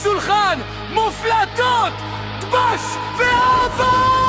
השולחן מופלטות, דבש ואהבה.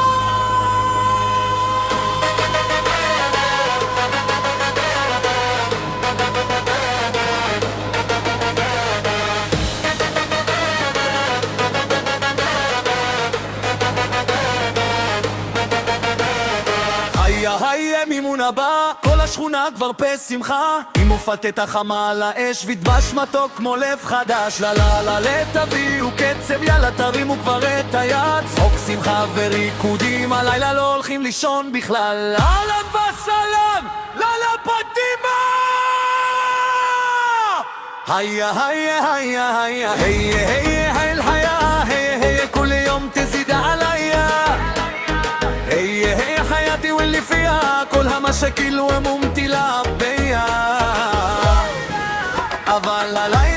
היי מימון הבא, כל השכונה כבר בשמחה, עם מופתת החמה על האש ודבש מתוק כמו לב חדש. לה לה לה לתביאו קצב, יאללה תרימו כבר את היד, צחוק שמחה וריקודים, הלילה לא הולכים לישון בכלל. אהלן וסלאם, לאללה פטימה. היי היי היי היי היי היי היי الحياة هي هي كل يوم تزيد عليا هي هي حياتي واللي فيها كلها مشاكل وممتلئة بيا אבל הלילה